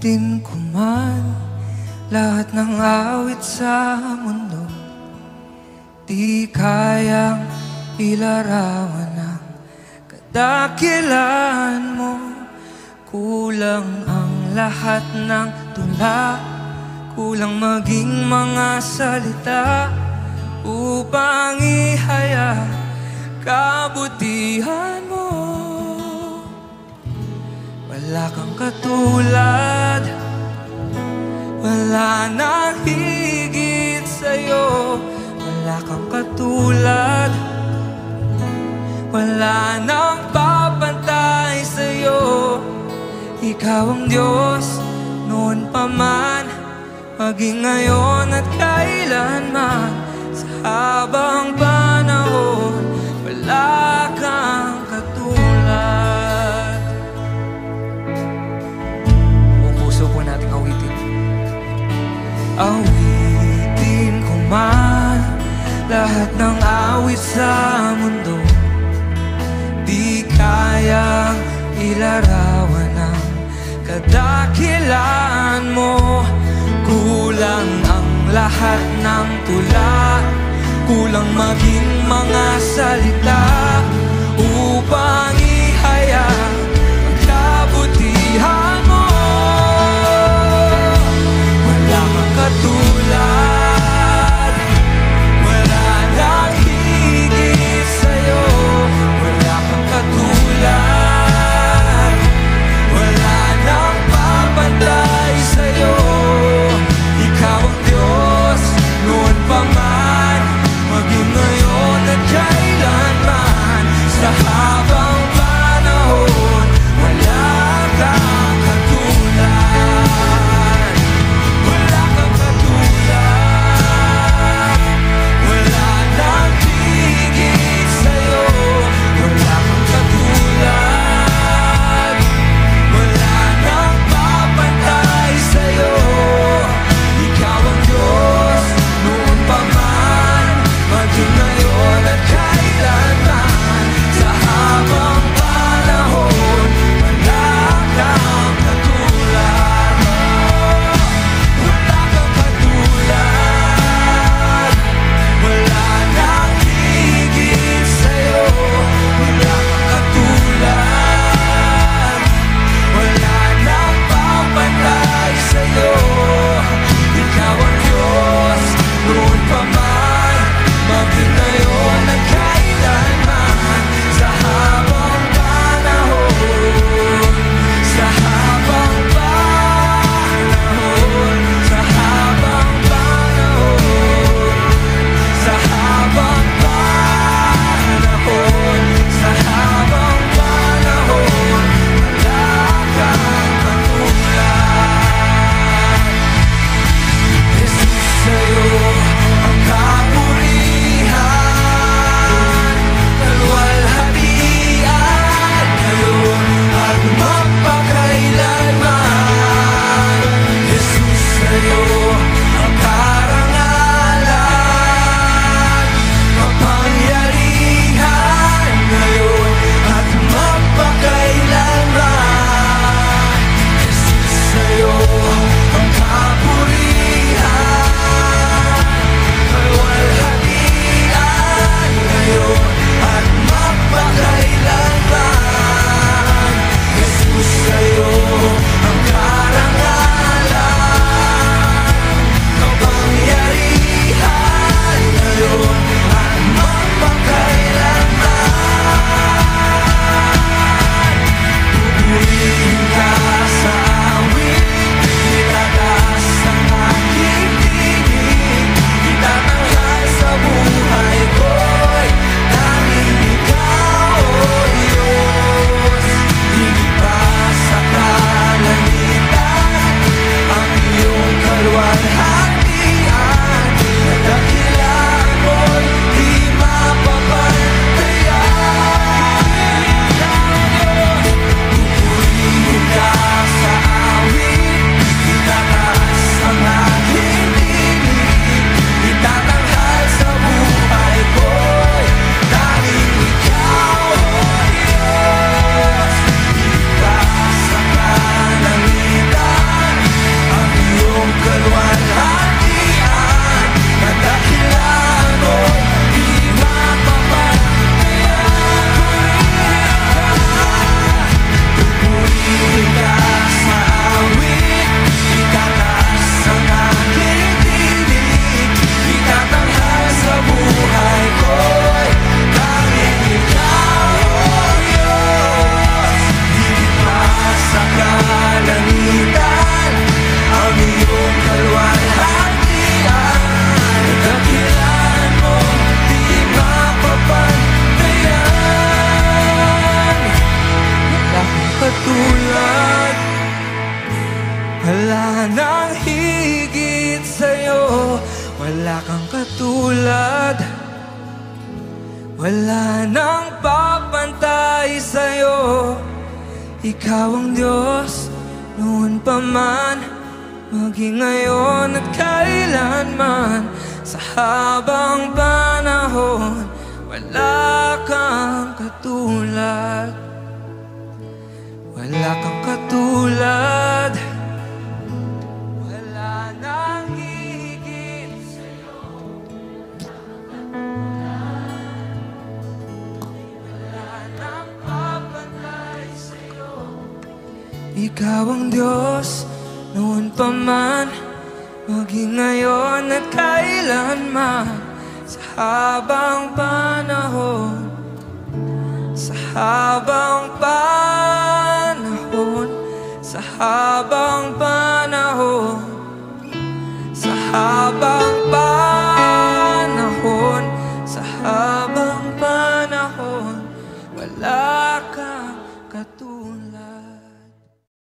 Awitin ko man lahat ng awit sa mundo, di kayang ilarawan ang kadakilan mo. Kulang ang lahat ng tula, kulang maging mga salita upang ihaya kabutihan mo. Wala kang katulad, wala nang higit sa'yo. Wala kang katulad, wala nang papantay sa'yo. Ikaw ang Diyos noon pa man, maging ngayon at kailanman. Sa habang panahon, wala kang katulad. Buong puso po nating awitin. Awitin ko man lahat ng awit sa mundo, di kayang ilarawan ang kadakilan mo. Kulang ang lahat ng tula, kulang maging mga salita upang ihaya ang kabutihan mo. Wala kang katulad, wala nang higit sa'yo. Wala kang katulad, wala nang papantay sa'yo. Ikaw ang Diyos noon pa man, maging ngayon at kailanman. Sa habang wala kang katulad. Wala nang papantay sa'yo. Ikaw ang Diyos noon pa man, maging ngayon at kailanman. Sa habang panahon, wala kang katulad. Wala kang katulad. Wala nang hihigit sa'yo. Wala nang papantay sa'yo. Ikaw ang Diyos noon pa man, maging ngayon at kailanman. Sa habang panahon, sa habang panahon, sa habang panahon, sa habang